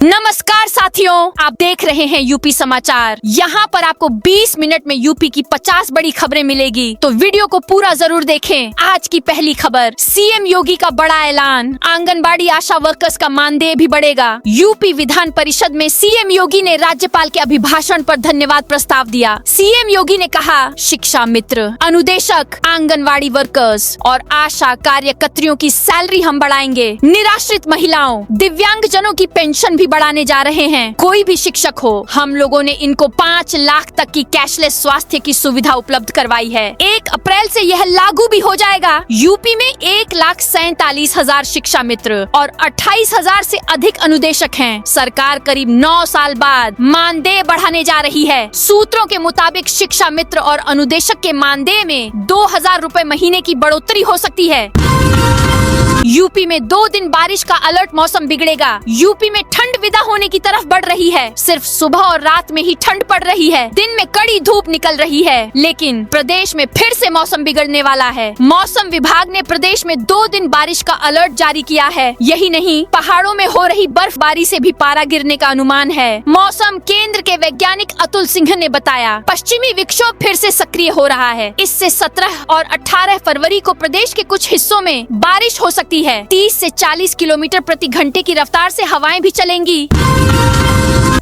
नमस्कार साथियों, आप देख रहे हैं यूपी समाचार। यहाँ पर आपको 20 मिनट में यूपी की 50 बड़ी खबरें मिलेगी, तो वीडियो को पूरा जरूर देखें। आज की पहली खबर, सीएम योगी का बड़ा ऐलान, आंगनबाड़ी आशा वर्कर्स का मानदेय भी बढ़ेगा। यूपी विधान परिषद में सीएम योगी ने राज्यपाल के अभिभाषण पर धन्यवाद प्रस्ताव दिया। सीएम योगी ने कहा, शिक्षा मित्र, अनुदेशक, आंगनबाड़ी वर्कर्स और आशा कार्यकर्तियों की सैलरी हम बढ़ाएंगे। निराश्रित महिलाओं, दिव्यांग जनों की पेंशन भी बढ़ाने जा रहे हैं। कोई भी शिक्षक हो, हम लोगों ने इनको 5 लाख तक की कैशलेस स्वास्थ्य की सुविधा उपलब्ध करवाई है। 1 अप्रैल से यह लागू भी हो जाएगा। यूपी में 1,47,000 शिक्षा मित्र और 28,000 से अधिक अनुदेशक हैं। सरकार करीब 9 साल बाद मानदेय बढ़ाने जा रही है। सूत्रों के मुताबिक शिक्षा मित्र और अनुदेशक के मानदेय में 2,000 रूपए महीने की बढ़ोतरी हो सकती है। यूपी में 2 दिन बारिश का अलर्ट, मौसम बिगड़ेगा। यूपी में ठंड विदा होने की तरफ बढ़ रही है। सिर्फ सुबह और रात में ही ठंड पड़ रही है, दिन में कड़ी धूप निकल रही है। लेकिन प्रदेश में फिर से मौसम बिगड़ने वाला है। मौसम विभाग ने प्रदेश में 2 दिन बारिश का अलर्ट जारी किया है। यही नहीं, पहाड़ों में हो रही बर्फबारी से भी पारा गिरने का अनुमान है। मौसम केंद्र के वैज्ञानिक अतुल सिंह ने बताया, पश्चिमी विक्षोभ फिर से सक्रिय हो रहा है। इससे 17 और 18 फरवरी को प्रदेश के कुछ हिस्सों में बारिश हो सकती है। 30 से 40 किलोमीटर प्रति घंटे की रफ्तार से हवाएं भी चलेंगी।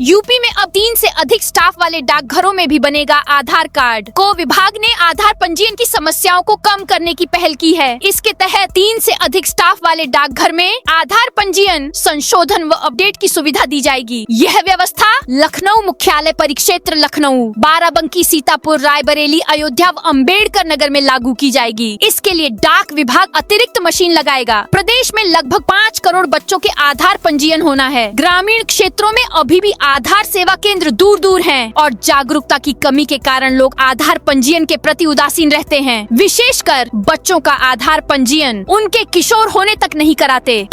यूपी में अब 3 से अधिक स्टाफ वाले डाकघरों में भी बनेगा आधार कार्ड। को विभाग ने आधार पंजीयन की समस्याओं को कम करने की पहल की है। इसके तहत 3 से अधिक स्टाफ वाले डाकघर में आधार पंजीयन, संशोधन व अपडेट की सुविधा दी जाएगी। यह व्यवस्था लखनऊ मुख्यालय परिक्षेत्र लखनऊ, बाराबंकी, सीतापुर, रायबरेली, अयोध्या व अम्बेडकर नगर में लागू की जाएगी। इसके लिए डाक विभाग अतिरिक्त मशीन लगाएगा। प्रदेश में लगभग 5 करोड़ बच्चों के आधार पंजीयन होना है। ग्रामीण क्षेत्रों में अभी भी आधार सेवा केंद्र दूर दूर हैं और जागरूकता की कमी के कारण लोग आधार पंजीयन के प्रति उदासीन रहते हैं। विशेषकर बच्चों का आधार पंजीयन उनके किशोर होने तक नहीं कराते।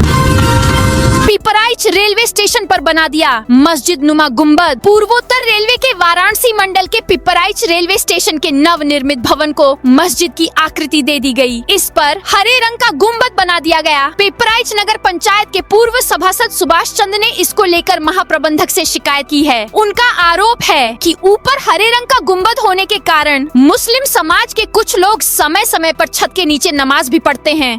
पिपराइच रेलवे स्टेशन पर बना दिया मस्जिद नुमा गुम्बद। पूर्वोत्तर रेलवे के वाराणसी मंडल के पिपराइच रेलवे स्टेशन के नव निर्मित भवन को मस्जिद की आकृति दे दी गई। इस पर हरे रंग का गुम्बद बना दिया गया। पिपराइच नगर पंचायत के पूर्व सभासद सुभाष चंद्र ने इसको लेकर महाप्रबंधक से शिकायत की है। उनका आरोप है कि ऊपर हरे रंग का गुम्बद होने के कारण मुस्लिम समाज के कुछ लोग समय समय पर छत के नीचे नमाज भी पढ़ते हैं।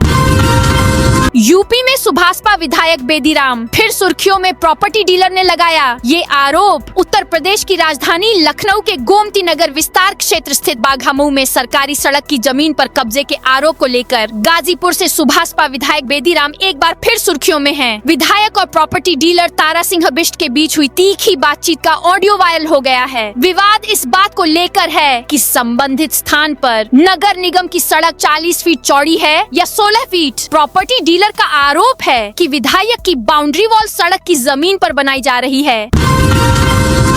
यूपी में सुभाषपा विधायक बेदीराम फिर सुर्खियों में। प्रॉपर्टी डीलर ने लगाया ये आरोप। उत्तर प्रदेश की राजधानी लखनऊ के गोमती नगर विस्तार क्षेत्र स्थित बाघामऊ में सरकारी सड़क की जमीन पर कब्जे के आरोप को लेकर गाजीपुर से सुभाषपा विधायक बेदीराम एक बार फिर सुर्खियों में हैं। विधायक और प्रॉपर्टी डीलर तारा सिंह बिष्ट के बीच हुई तीखी बातचीत का ऑडियो वायरल हो गया है। विवाद इस बात को लेकर है कि संबंधित स्थान पर नगर निगम की सड़क 40 फीट चौड़ी है या 16 फीट। प्रॉपर्टी डीलर का आरोप है कि विधायक की बाउंड्री वॉल सड़क की जमीन पर बनाई जा रही है।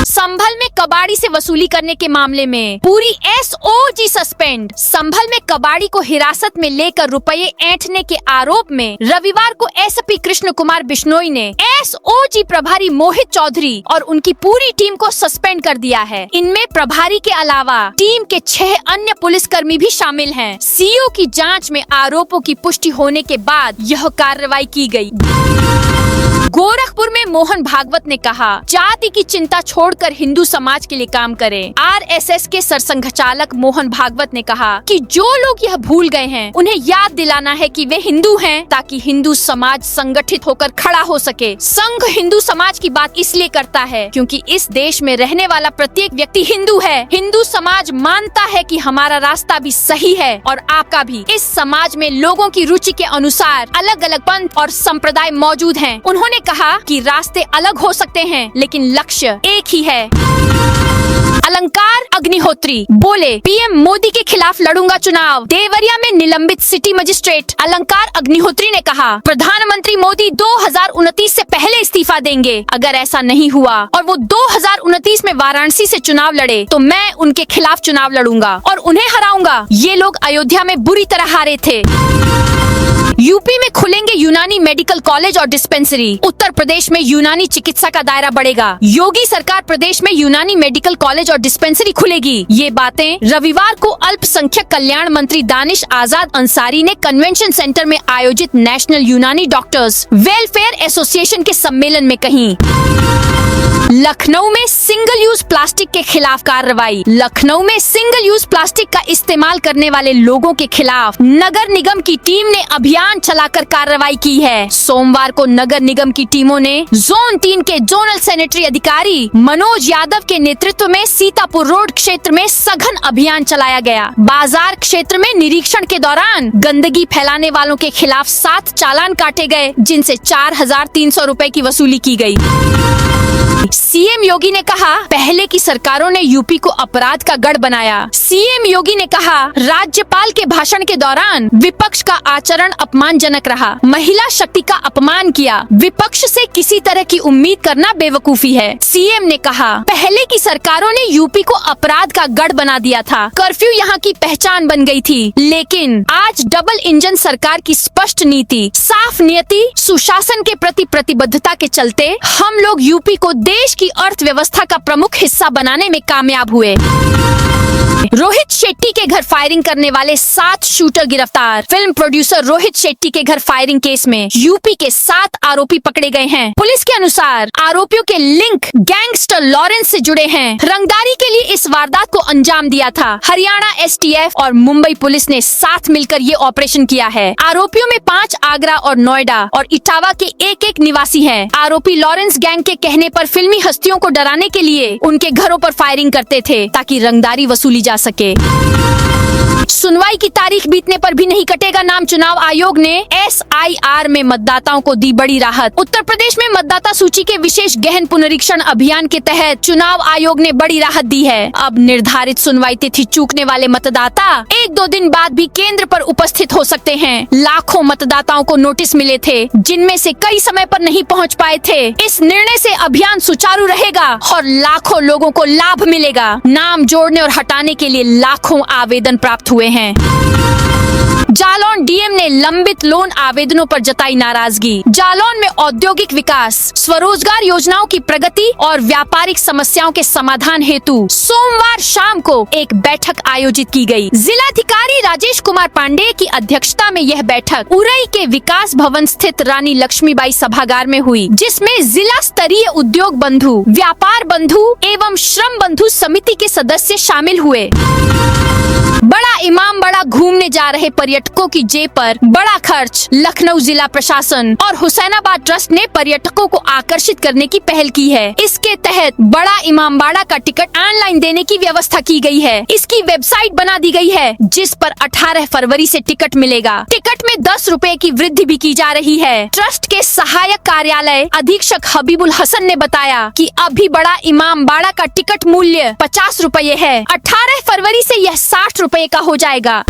संभल में कबाड़ी से वसूली करने के मामले में पूरी एसओजी सस्पेंड। संभल में कबाड़ी को हिरासत में लेकर रुपये ऐंठने के आरोप में रविवार को एसपी कृष्ण कुमार बिश्नोई ने एसओजी प्रभारी मोहित चौधरी और उनकी पूरी टीम को सस्पेंड कर दिया है। इनमें प्रभारी के अलावा टीम के 6 अन्य पुलिसकर्मी भी शामिल हैं। सीओ की जांच में आरोपों की पुष्टि होने के बाद यह कार्रवाई की गई। गोरखपुर में मोहन भागवत ने कहा, जाति की चिंता छोड़कर हिंदू समाज के लिए काम करें। आरएसएस के सरसंघचालक मोहन भागवत ने कहा कि जो लोग यह भूल गए हैं, उन्हें याद दिलाना है कि वे हिंदू हैं, ताकि हिंदू समाज संगठित होकर खड़ा हो सके। संघ हिंदू समाज की बात इसलिए करता है क्योंकि इस देश में रहने वाला प्रत्येक व्यक्ति हिंदू है। हिंदू समाज मानता है कि हमारा रास्ता भी सही है और आपका भी। इस समाज में लोगों की रुचि के अनुसार अलग अलग पंथ और संप्रदाय मौजूद हैं। उन्होंने कहा कि रास्ते अलग हो सकते हैं लेकिन लक्ष्य एक ही है। अलंकार अग्निहोत्री बोले, पीएम मोदी के खिलाफ लड़ूंगा चुनाव। देवरिया में निलंबित सिटी मजिस्ट्रेट अलंकार अग्निहोत्री ने कहा, प्रधानमंत्री मोदी 2029 से पहले इस्तीफा देंगे। अगर ऐसा नहीं हुआ और वो 2029 में वाराणसी से चुनाव लड़े तो मैं उनके खिलाफ चुनाव लड़ूंगा और उन्हें हराऊंगा। ये लोग अयोध्या में बुरी तरह हारे थे। यूपी में खुलेंगे यूनानी मेडिकल कॉलेज और डिस्पेंसरी। उत्तर प्रदेश में यूनानी चिकित्सा का दायरा बढ़ेगा। योगी सरकार प्रदेश में यूनानी मेडिकल कॉलेज और डिस्पेंसरी खुलेगी। ये बातें रविवार को अल्पसंख्यक कल्याण मंत्री दानिश आजाद अंसारी ने कन्वेंशन सेंटर में आयोजित नेशनल यूनानी डॉक्टर्स वेलफेयर एसोसिएशन के सम्मेलन में कही। लखनऊ में सिंगल यूज प्लास्टिक के खिलाफ कार्रवाई। लखनऊ में सिंगल यूज प्लास्टिक का इस्तेमाल करने वाले लोगों के खिलाफ नगर निगम की टीम ने अभियान चलाकर कार्रवाई की है। सोमवार को नगर निगम की टीमों ने जोन 3 के जोनल सैनिटरी अधिकारी मनोज यादव के नेतृत्व में सीतापुर रोड क्षेत्र में सघन अभियान चलाया गया। बाजार क्षेत्र में निरीक्षण के दौरान गंदगी फैलाने वालों के खिलाफ 7 चालान काटे गए, जिनसे 4,300 रुपए की वसूली की गई। सीएम योगी ने कहा, पहले की सरकारों ने यूपी को अपराध का गढ़ बनाया। सीएम योगी ने कहा, राज्यपाल के भाषण के दौरान विपक्ष का आचरण अपमानजनक रहा। महिला शक्ति का अपमान किया। विपक्ष से किसी तरह की उम्मीद करना बेवकूफी है। सीएम ने कहा, पहले की सरकारों ने यूपी को अपराध का गढ़ बना दिया था। कर्फ्यू यहाँ की पहचान बन गई थी, लेकिन आज डबल इंजन सरकार की स्पष्ट नीति, साफ नियति, सुशासन के प्रति प्रतिबद्धता के चलते हम लोग यूपी को देश की अर्थव्यवस्था का प्रमुख हिस्सा बनाने में कामयाब हुए। रोहित शेट्टी के घर फायरिंग करने वाले 7 शूटर गिरफ्तार। फिल्म प्रोड्यूसर रोहित शेट्टी के घर फायरिंग केस में यूपी के 7 आरोपी पकड़े गए हैं। पुलिस के अनुसार आरोपियों के लिंक गैंगस्टर लॉरेंस से जुड़े हैं। रंगदारी के लिए इस वारदात को अंजाम दिया था। हरियाणा एसटीएफ और मुंबई पुलिस ने साथ मिलकर ये ऑपरेशन किया है। आरोपियों में 5 आगरा और नोएडा और इटावा के एक निवासी हैं। आरोपी लॉरेंस गैंग के कहने पर फिल्मी हस्तियों को डराने के लिए उनके घरों पर फायरिंग करते थे, ताकि रंगदारी वसूली जा सके। सुनवाई की तारीख बीतने पर भी नहीं कटेगा नाम। चुनाव आयोग ने SIR में मतदाताओं को दी बड़ी राहत। उत्तर प्रदेश में मतदाता सूची के विशेष गहन पुनरीक्षण अभियान के तहत चुनाव आयोग ने बड़ी राहत दी है। अब निर्धारित सुनवाई तिथि चूकने वाले मतदाता 1-2 दिन बाद भी केंद्र पर उपस्थित हो सकते हैं। लाखों मतदाताओं को नोटिस मिले थे, जिनमें से कई समय पर नहीं पहुंच पाए थे। इस निर्णय से अभियान सुचारू रहेगा और लाखों लोगों को लाभ मिलेगा। नाम जोड़ने और हटाने के लिए लाखों आवेदन प्राप्त हुए हैं। जालौन डीएम ने लंबित लोन आवेदनों पर जताई नाराजगी। जालौन में औद्योगिक विकास, स्वरोजगार योजनाओं की प्रगति और व्यापारिक समस्याओं के समाधान हेतु सोमवार शाम को एक बैठक आयोजित की गई। जिलाधिकारी राजेश कुमार पांडेय की अध्यक्षता में यह बैठक उरई के विकास भवन स्थित रानी लक्ष्मीबाई सभागार में हुई, जिसमें जिला स्तरीय उद्योग बंधु, व्यापार बंधु एवं श्रम बंधु समिति के सदस्य शामिल हुए। बड़ा इमामबाड़ा घूमने जा रहे पर्यटकों की जेब पर बड़ा खर्च। लखनऊ जिला प्रशासन और हुसैनाबाद ट्रस्ट ने पर्यटकों को आकर्षित करने की पहल की है। इसके तहत बड़ा इमामबाड़ा का टिकट ऑनलाइन देने की व्यवस्था की गई है। इसकी वेबसाइट बना दी गई है, जिस पर 18 फरवरी से टिकट मिलेगा। टिकट में 10 रुपए की वृद्धि भी की जा रही है। ट्रस्ट के सहायक कार्यालय अधीक्षक हबीबुल हसन ने बताया कि अभी बड़ा इमामबाड़ा का टिकट मूल्य 50 रुपए है। 18 फरवरी से यह 60 रुपए का हो जाएगा।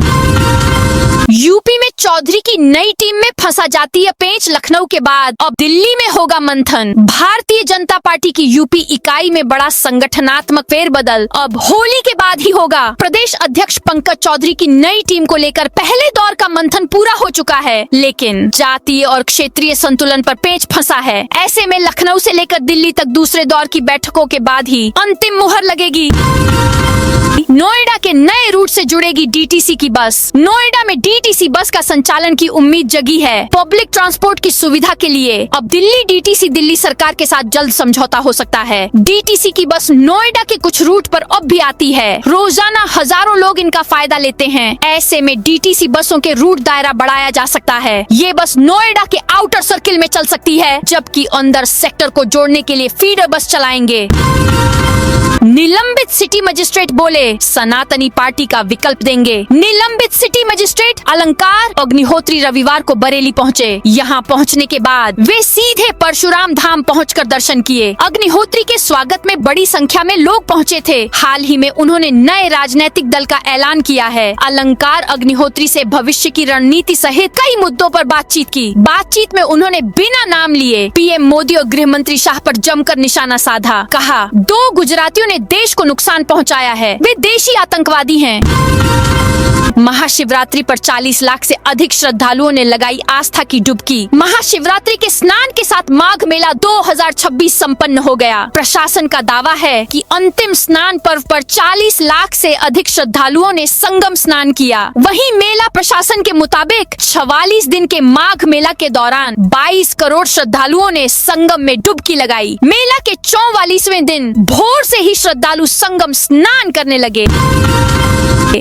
यूपी में चौधरी की नई टीम में फंसा जातीय पेंच। लखनऊ के बाद अब दिल्ली में होगा मंथन। भारतीय जनता पार्टी की यूपी इकाई में बड़ा संगठनात्मक फेरबदल अब होली के बाद ही होगा। प्रदेश अध्यक्ष पंकज चौधरी की नई टीम को लेकर पहले दौर का मंथन पूरा हो चुका है, लेकिन जातीय और क्षेत्रीय संतुलन पर पेंच फंसा है। ऐसे में लखनऊ से लेकर दिल्ली तक दूसरे दौर की बैठकों के बाद ही अंतिम मुहर लगेगी। नोएडा के नए रूट से जुड़ेगी डीटीसी की बस। नोएडा में डीटीसी बस का संचालन की उम्मीद जगी है। पब्लिक ट्रांसपोर्ट की सुविधा के लिए अब दिल्ली डीटीसी दिल्ली सरकार के साथ जल्द समझौता हो सकता है। डीटीसी की बस नोएडा के कुछ रूट पर अब भी आती है। रोजाना हजारों लोग इनका फायदा लेते हैं। ऐसे में डीटीसी बसों के रूट दायरा बढ़ाया जा सकता है। ये बस नोएडा के आउटर सर्किल में चल सकती है, जबकि अंदर सेक्टर को जोड़ने के लिए फीडर बस चलाएंगे। निलंबित सिटी मजिस्ट्रेट बोले, सनातनी पार्टी का विकल्प देंगे। निलंबित सिटी मजिस्ट्रेट अलंकार अग्निहोत्री रविवार को बरेली पहुंचे। यहां पहुंचने के बाद वे सीधे परशुराम धाम पहुंचकर दर्शन किए। अग्निहोत्री के स्वागत में बड़ी संख्या में लोग पहुंचे थे। हाल ही में उन्होंने नए राजनीतिक दल का ऐलान किया है। अलंकार अग्निहोत्री से भविष्य की रणनीति सहित कई मुद्दों पर बातचीत की। बातचीत में उन्होंने बिना नाम लिए पीएम मोदी और गृह मंत्री शाह पर जमकर निशाना साधा। कहा, 2 गुजरातियों ने देश को नुकसान पहुंचाया है, वे देशी आतंकवादी हैं। महाशिवरात्रि पर 40 लाख से अधिक श्रद्धालुओं ने लगाई आस्था की डुबकी। महाशिवरात्रि के स्नान के साथ माघ मेला 2026 संपन्न हो गया। प्रशासन का दावा है कि अंतिम स्नान पर्व पर 40 लाख से अधिक श्रद्धालुओं ने संगम स्नान किया। वहीं मेला प्रशासन के मुताबिक 44 दिन के माघ मेला के दौरान 22 करोड़ श्रद्धालुओं ने संगम में डुबकी लगाई। मेला के 44वें दिन भोर से ही श्रद्धालु संगम स्नान करने लगे।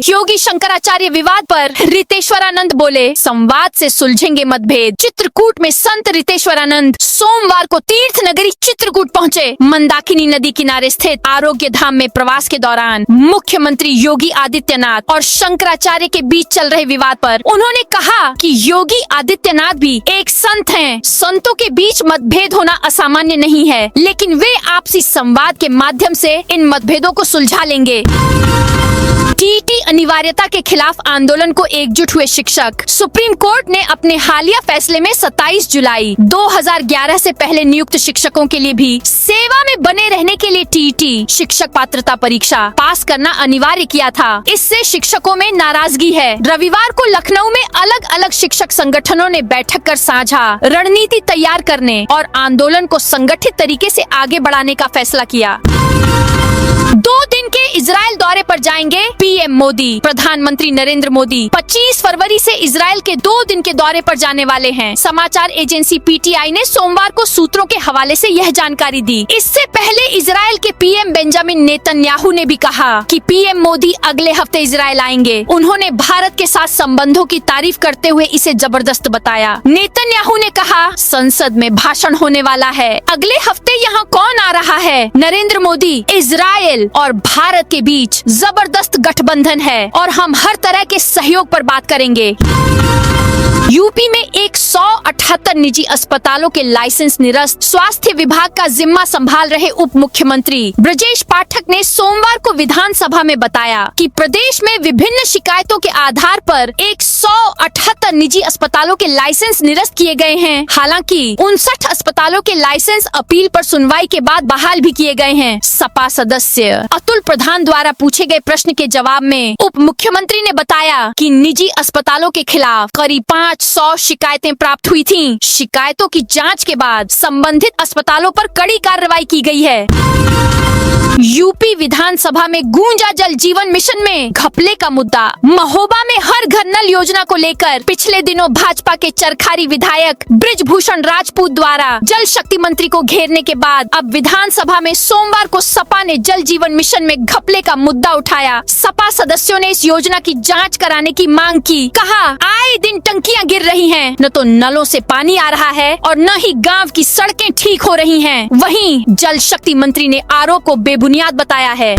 योगी शंकराचार्य विवाद पर रितेश्वरानंद बोले, संवाद से सुलझेंगे मतभेद। चित्रकूट में संत रितेश्वरानंद सोमवार को तीर्थ नगरी चित्रकूट पहुंचे। मंदाकिनी नदी किनारे स्थित आरोग्य धाम में प्रवास के दौरान मुख्यमंत्री योगी आदित्यनाथ और शंकराचार्य के बीच चल रहे विवाद पर उन्होंने कहा कि योगी आदित्यनाथ भी एक संत हैं। संतों के बीच मतभेद होना असामान्य नहीं है, लेकिन वे आपसी संवाद के माध्यम से इन मतभेदों को सुलझा लेंगे। टीटी अनिवार्यता के खिलाफ आंदोलन को एकजुट हुए शिक्षक। सुप्रीम कोर्ट ने अपने हालिया फैसले में 27 जुलाई 2011 से पहले नियुक्त शिक्षकों के लिए भी सेवा में बने रहने के लिए टीटी शिक्षक पात्रता परीक्षा पास करना अनिवार्य किया था। इससे शिक्षकों में नाराजगी है। रविवार को लखनऊ में अलग अलग शिक्षक संगठनों ने बैठक कर साझा रणनीति तैयार करने और आंदोलन को संगठित तरीके से आगे बढ़ाने का फैसला किया। 2 दिन के इजराइल दौरे पर जाएंगे पीएम मोदी। प्रधानमंत्री नरेंद्र मोदी 25 फरवरी से इजराइल के 2 दिन के दौरे पर जाने वाले हैं। समाचार एजेंसी पीटीआई ने सोमवार को सूत्रों के हवाले से यह जानकारी दी। इससे पहले इजराइल के पीएम बेंजामिन नेतन्याहू ने भी कहा कि पीएम मोदी अगले हफ्ते इजराइल आएंगे। उन्होंने भारत के साथ संबंधों की तारीफ करते हुए इसे जबरदस्त बताया। नेतन्याहू ने कहा, संसद में भाषण होने वाला है। अगले हफ्ते यहाँ कौन आ रहा है? नरेंद्र मोदी। इजराइल और भारत के बीच जबरदस्त गठबंधन है और हम हर तरह के सहयोग पर बात करेंगे। यूपी में 178 निजी अस्पतालों के लाइसेंस निरस्त। स्वास्थ्य विभाग का जिम्मा संभाल रहे उप मुख्यमंत्री ब्रजेश पाठक ने सोमवार को विधानसभा में बताया कि प्रदेश में विभिन्न शिकायतों के आधार पर 178 निजी अस्पतालों के लाइसेंस निरस्त किए गए हैं। हालांकि 59 अस्पतालों के लाइसेंस अपील पर सुनवाई के बाद बहाल भी किए गए हैं। सपा सदस्य अतुल प्रधान द्वारा पूछे गए प्रश्न के जवाब में उप मुख्यमंत्री ने बताया कि निजी अस्पतालों के खिलाफ करीब 500 शिकायतें प्राप्त हुई थीं। शिकायतों की जांच के बाद संबंधित अस्पतालों पर कड़ी कार्रवाई की गई है। यूपी विधानसभा में गूंजा जल जीवन मिशन में घपले का मुद्दा। महोबा में हर घर नल योजना को लेकर पिछले दिनों भाजपा के चरखारी विधायक बृजभूषण राजपूत द्वारा जल शक्ति मंत्री को घेरने के बाद अब विधानसभा में सोमवार को सपा ने जल जीवन मिशन में घपले का मुद्दा उठाया। सपा सदस्यों ने इस योजना की जांच कराने की मांग की। कहा, आए दिन टंकियां गिर रही हैं, न तो नलों से पानी आ रहा है और न ही गांव की सड़कें ठीक हो रही हैं। वहीं जल शक्ति मंत्री ने आरोप को बेबुनियाद बताया है।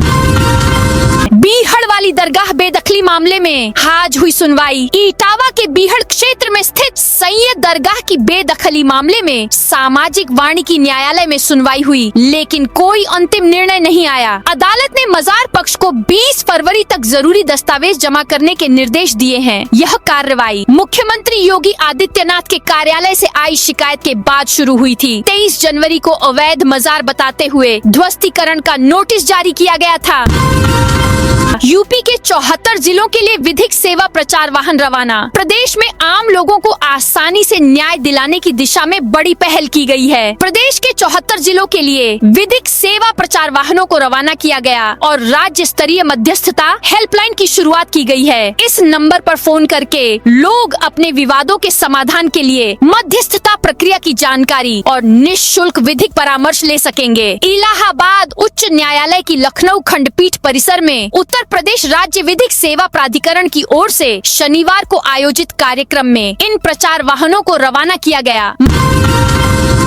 बीहड़ वाली दरगाह बेदखली मामले में आज हुई सुनवाई। इटावा के बीहड़ क्षेत्र में स्थित सैयद दरगाह की बेदखली मामले में सामाजिक वानिकी न्यायालय में सुनवाई हुई, लेकिन कोई अंतिम निर्णय नहीं आया। अदालत ने मजार पक्ष को 20 फरवरी तक जरूरी दस्तावेज जमा करने के निर्देश दिए हैं। यह कार्रवाई मुख्यमंत्री योगी आदित्यनाथ के कार्यालय से आई शिकायत के बाद शुरू हुई थी। 23 जनवरी को अवैध मजार बताते हुए ध्वस्तीकरण का नोटिस जारी किया गया था। यूपी के 74 जिलों के लिए विधिक सेवा प्रचार वाहन रवाना। प्रदेश में आम लोगों को आसानी से न्याय दिलाने की दिशा में बड़ी पहल की गई है। प्रदेश के 74 जिलों के लिए विधिक सेवा प्रचार वाहनों को रवाना किया गया और राज्य स्तरीय मध्यस्थता हेल्पलाइन की शुरुआत की गई है। इस नंबर पर फोन करके लोग अपने विवादों के समाधान के लिए मध्यस्थता प्रक्रिया की जानकारी और निःशुल्क विधिक परामर्श ले सकेंगे। इलाहाबाद उच्च न्यायालय की लखनऊ खंडपीठ परिसर में उत्तर प्रदेश राज्य विधिक सेवा प्राधिकरण की ओर से शनिवार को आयोजित कार्यक्रम में इन प्रचार वाहनों को रवाना किया गया।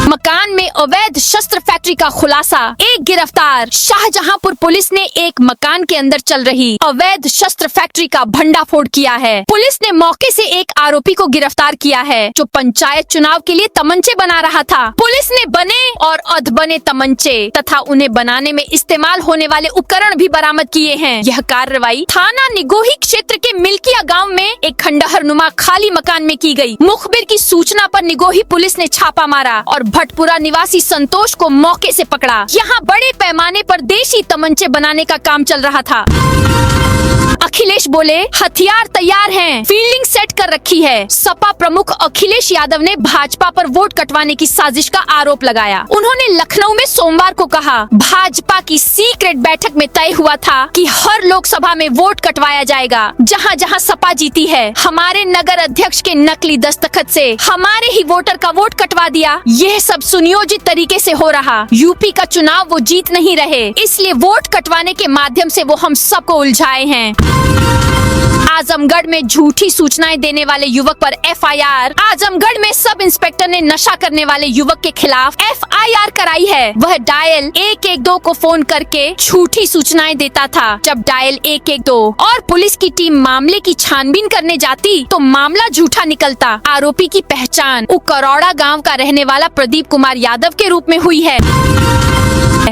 मकान में अवैध शस्त्र फैक्ट्री का खुलासा। एक गिरफ्तार। शाहजहांपुर पुलिस ने एक मकान के अंदर चल रही अवैध शस्त्र फैक्ट्री का भंडाफोड़ किया है। पुलिस ने मौके से एक आरोपी को गिरफ्तार किया है जो पंचायत चुनाव के लिए तमंचे बना रहा था। पुलिस ने बने और अधबने तमंचे तथा उन्हें बनाने में इस्तेमाल होने वाले उपकरण भी बरामद किए हैं। यह कार्रवाई थाना निगोही क्षेत्र के मिल्किया गांव में एक खंडहर नुमा खाली मकान में की गई। मुखबिर की सूचना पर निगोही पुलिस ने छापा मारा और भटपुरा निवासी संतोष को मौके से पकड़ा। यहाँ बड़े पैमाने पर देशी तमंचे बनाने का काम चल रहा था। अखिलेश बोले, हथियार तैयार हैं, फील्डिंग सेट कर रखी है। सपा प्रमुख अखिलेश यादव ने भाजपा पर वोट कटवाने की साजिश का आरोप लगाया। उन्होंने लखनऊ में सोमवार को कहा, भाजपा की सीक्रेट बैठक में तय हुआ था कि हर लोकसभा में वोट कटवाया जाएगा। जहां जहां सपा जीती है, हमारे नगर अध्यक्ष के नकली दस्तखत से हमारे ही वोटर का वोट कटवा दिया। यह सब सुनियोजित तरीके से हो रहा। यूपी का चुनाव वो जीत नहीं रहे, इसलिए वोट कटवाने के माध्यम से वो हम सबको उलझाए हैं। आजमगढ़ में झूठी सूचनाएं देने वाले युवक पर एफआईआर। आजमगढ़ में सब इंस्पेक्टर ने नशा करने वाले युवक के खिलाफ एफआईआर कराई है। वह डायल 112 को फोन करके झूठी सूचनाएं देता था। जब डायल 112 और पुलिस की टीम मामले की छानबीन करने जाती तो मामला झूठा निकलता। आरोपी की पहचान उकरौड़ा गांव का रहने वाला प्रदीप कुमार यादव के रूप में हुई है।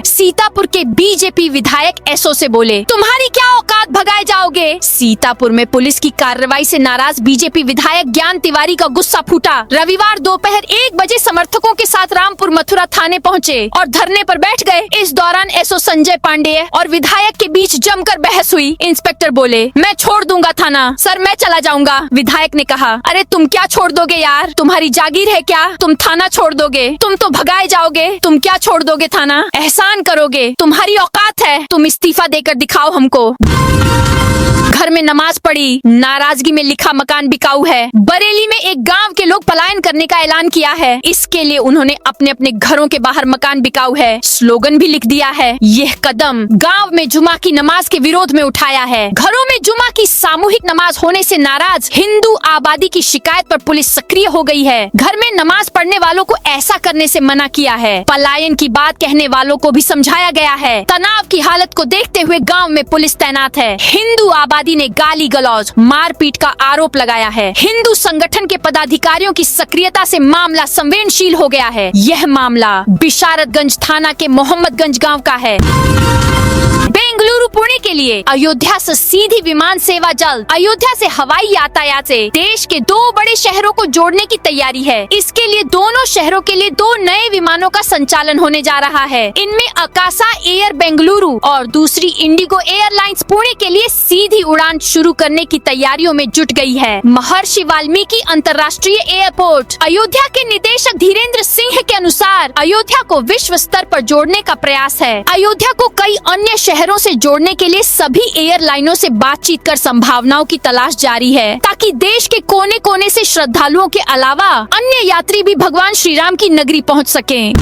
सीतापुर के बीजेपी विधायक एसओ से बोले, तुम्हारी क्या औकात, भगाए जाओगे। सीतापुर में पुलिस की कार्रवाई से नाराज बीजेपी विधायक ज्ञान तिवारी का गुस्सा फूटा। रविवार दोपहर 1 बजे समर्थकों के साथ रामपुर मथुरा थाने पहुंचे और धरने पर बैठ गए। इस दौरान एसओ संजय पांडेय और विधायक के बीच जमकर बहस हुई। इंस्पेक्टर बोले, मैं छोड़ दूंगा थाना, सर मैं चला जाऊंगा। विधायक ने कहा, अरे तुम क्या छोड़ दोगे यार, तुम्हारी जागीर है क्या, तुम थाना छोड़ दोगे, तुम तो भगाए जाओगे, तुम क्या छोड़ दोगे थाना, एहसान करोगे, तुम्हारी औकात है, तुम इस्तीफा देकर दिखाओ हमको। घर में नमाज पढ़ी, नाराजगी में लिखा मकान बिकाऊ है। बरेली में एक गांव के लोग पलायन करने का ऐलान किया है। इसके लिए उन्होंने अपने अपने घरों के बाहर मकान बिकाऊ है स्लोगन भी लिख दिया है। यह कदम गांव में जुमा की नमाज के विरोध में उठाया है। घरों में जुमा की सामूहिक नमाज होने से नाराज हिंदू आबादी की शिकायत पर पुलिस सक्रिय हो गई है। घर में नमाज पढ़ने वालों को ऐसा करने से मना किया है। पलायन की बात कहने वालों को भी समझाया गया है। तनाव की हालत को देखते हुए गाँव में पुलिस तैनात है। हिंदू आबादी ने गाली गलौज मारपीट का आरोप लगाया है। हिंदू संगठन के पदाधिकारियों की सक्रियता से मामला संवेदनशील हो गया है। यह मामला बिशारतगंज थाना के मोहम्मदगंज गांव का है। बेंगलुरु पुणे के लिए अयोध्या से सीधी विमान सेवा जल्द। अयोध्या से हवाई यातायात से देश के 2 बड़े शहरों को जोड़ने की तैयारी है। इसके लिए दोनों शहरों के लिए 2 नए विमानों का संचालन होने जा रहा है। इनमें अकासा एयर बेंगलुरु और दूसरी इंडिगो एयरलाइंस पुणे के लिए सीधी उड़ान शुरू करने की तैयारियों में जुट गई है। महर्षि वाल्मीकि अंतर्राष्ट्रीय एयरपोर्ट अयोध्या के निदेशक धीरेन्द्र सिंह के अनुसार अयोध्या को विश्व स्तर पर जोड़ने का प्रयास है। अयोध्या को कई अन्य शहरों से जोड़ने के लिए सभी एयरलाइनों से बातचीत कर संभावनाओं की तलाश जारी है, ताकि देश के कोने कोने से श्रद्धालुओं के अलावा अन्य यात्री भी भगवान श्री राम की नगरी पहुंच सकें।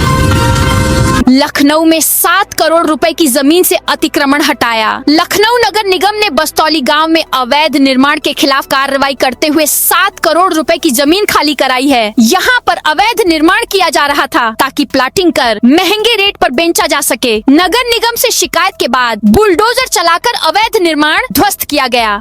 लखनऊ में 7 करोड़ रुपए की जमीन से अतिक्रमण हटाया। लखनऊ नगर निगम ने बस्तौली गांव में अवैध निर्माण के खिलाफ कार्रवाई करते हुए 7 करोड़ रुपए की जमीन खाली कराई है। यहाँ पर अवैध निर्माण किया जा रहा था ताकि प्लाटिंग कर महंगे रेट पर बेचा जा सके। नगर निगम से शिकायत के बाद बुलडोजर चलाकर अवैध निर्माण ध्वस्त किया गया।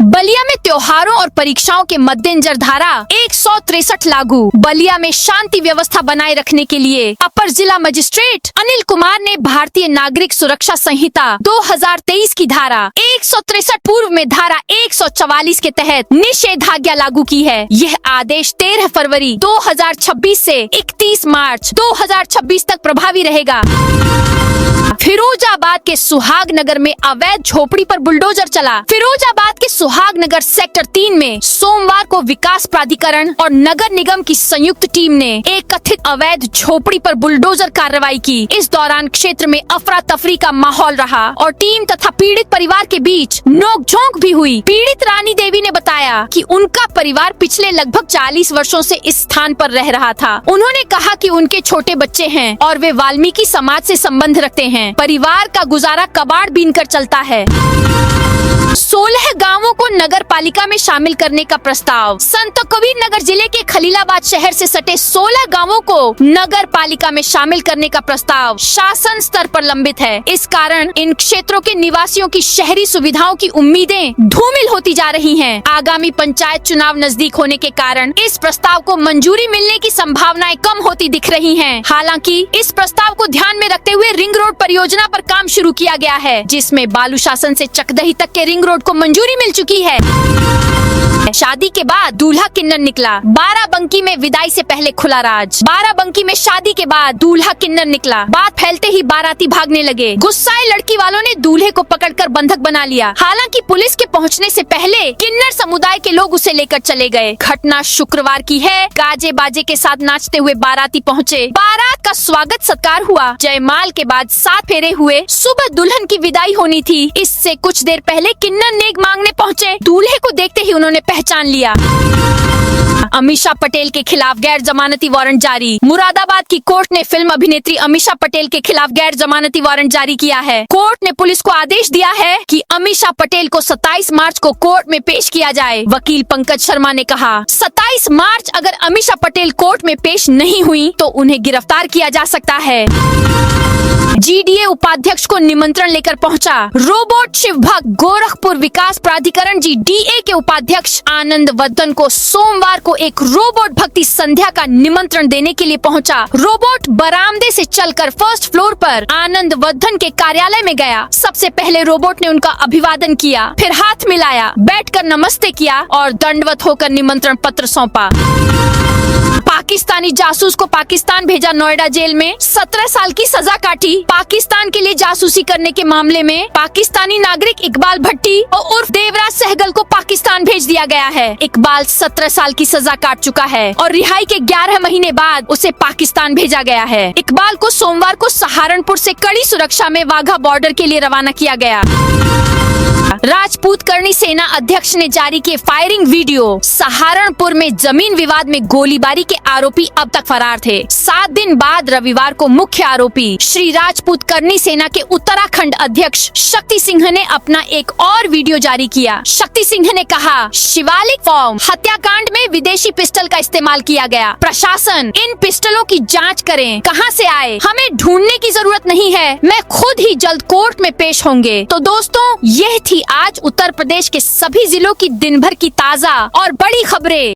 बलिया में त्योहारों और परीक्षाओं के मद्देनजर धारा 163 लागू। बलिया में शांति व्यवस्था बनाए रखने के लिए अपर जिला मजिस्ट्रेट अनिल कुमार ने भारतीय नागरिक सुरक्षा संहिता 2023 की धारा 163 पूर्व में धारा 144 के तहत निषेधाज्ञा लागू की है। यह आदेश 13 फरवरी 2026 से 31 मार्च 2026 तक प्रभावी रहेगा। फिरोजाबाद के सुहागनगर में अवैध झोपड़ी पर बुलडोजर चला। फिरोजाबाद के सुहागनगर सेक्टर 3 में सोमवार को विकास प्राधिकरण और नगर निगम की संयुक्त टीम ने एक कथित अवैध झोपड़ी पर बुलडोजर कार्रवाई की। इस दौरान क्षेत्र में अफरा तफरी का माहौल रहा और टीम तथा पीड़ित परिवार के बीच नोकझोंक भी हुई। पीड़ित रानी देवी ने बताया कि उनका परिवार पिछले लगभग 40 वर्षों से इस स्थान पर रह रहा था। उन्होंने कहा कि उनके छोटे बच्चे हैं और वे वाल्मीकि समाज से संबंध रखते हैं। परिवार का गुजारा कबाड़ बीनकर चलता है। 16 गांवों को नगर पालिका में शामिल करने का प्रस्ताव। संत कबीर नगर जिले के खलीलाबाद शहर से सटे 16 गांवों को नगर पालिका में शामिल करने का प्रस्ताव शासन स्तर पर लंबित है। इस कारण इन क्षेत्रों के निवासियों की शहरी सुविधाओं की उम्मीदें धूमिल होती जा रही हैं। आगामी पंचायत चुनाव नजदीक होने के कारण इस प्रस्ताव को मंजूरी मिलने की संभावनाएं कम होती दिख रही हैं। हालांकि इस प्रस्ताव को ध्यान में रखते हुए रिंग रोड परियोजना पर काम शुरू किया गया है, जिसमें बालू शासन से चकदही तक के रिंग रोड को मंजूरी मिल चुकी है। शादी के बाद दूल्हा किन्नर निकला, बाराबंकी में विदाई से पहले खुला राज। बाराबंकी में शादी के बाद दूल्हा किन्नर निकला, बात फैलते ही बाराती भागने लगे। गुस्साए लड़की वालों ने दूल्हे को पकड़कर बंधक बना लिया। हालांकि पुलिस के पहुंचने से पहले किन्नर समुदाय के लोग उसे लेकर चले गए। घटना शुक्रवार की है। गाजे बाजे के साथ नाचते हुए बाराती पहुँचे। बारात का स्वागत सत्कार हुआ। जयमाल के बाद 7 फेरे हुए। सुबह दुल्हन की विदाई होनी थी। इससे कुछ देर पहले किन्नर नेक मांगने पहुँचे। दूल्हे को देखते ही उन्होंने पहचान लिया। अमीषा पटेल के खिलाफ गैर जमानती वारंट जारी। मुरादाबाद की कोर्ट ने फिल्म अभिनेत्री अमीषा पटेल के खिलाफ गैर जमानती वारंट जारी किया है। कोर्ट ने पुलिस को आदेश दिया है कि अमीषा पटेल को 27 मार्च को कोर्ट में पेश किया जाए। वकील पंकज शर्मा ने कहा, 27 मार्च अगर अमीषा पटेल कोर्ट में पेश नहीं हुई तो उन्हें गिरफ्तार किया जा सकता है। जीडीए उपाध्यक्ष को निमंत्रण लेकर पहुंचा। रोबोट शिव भक्त गोरखपुर विकास प्राधिकरण जीडीए के उपाध्यक्ष आनंद वर्धन को सोमवार को एक रोबोट भक्ति संध्या का निमंत्रण देने के लिए पहुंचा। रोबोट बरामदे से चलकर फर्स्ट फ्लोर पर आनंद वर्धन के कार्यालय में गया। सबसे पहले रोबोट ने उनका अभिवादन किया, फिर हाथ मिलाया, बैठकर नमस्ते किया और दंडवत होकर निमंत्रण पत्र सौंपा। पाकिस्तानी जासूस को पाकिस्तान भेजा, नोएडा जेल में 17 साल की सजा काटी। पाकिस्तान के लिए जासूसी करने के मामले में पाकिस्तानी नागरिक इकबाल भट्टी और उर्फ देवराज सहगल को पाकिस्तान भेज दिया गया है। इकबाल 17 साल की सजा काट चुका है और रिहाई के 11 महीने बाद उसे पाकिस्तान भेजा गया है। इकबाल को सोमवार को सहारनपुर से कड़ी सुरक्षा में वाघा बॉर्डर के लिए रवाना किया गया। राजपूत करनी सेना अध्यक्ष ने जारी किए फायरिंग वीडियो। सहारनपुर में जमीन विवाद में गोलीबारी के आरोपी अब तक फरार थे। 7 दिन बाद रविवार को मुख्य आरोपी श्री राजपूत करनी सेना के उत्तराखंड अध्यक्ष शक्ति सिंह ने अपना एक और वीडियो जारी किया। शक्ति सिंह ने कहा, शिवालिक फॉर्म हत्याकांड में विदेशी पिस्टल का इस्तेमाल किया गया। प्रशासन इन पिस्टलों की जांच करें, कहां से आए, हमें ढूंढने की जरूरत नहीं है। मैं खुद ही जल्द कोर्ट में पेश होंगे। तो दोस्तों, यह थी आज उत्तर प्रदेश के सभी जिलों की दिन भर की ताजा और बड़ी खबरें।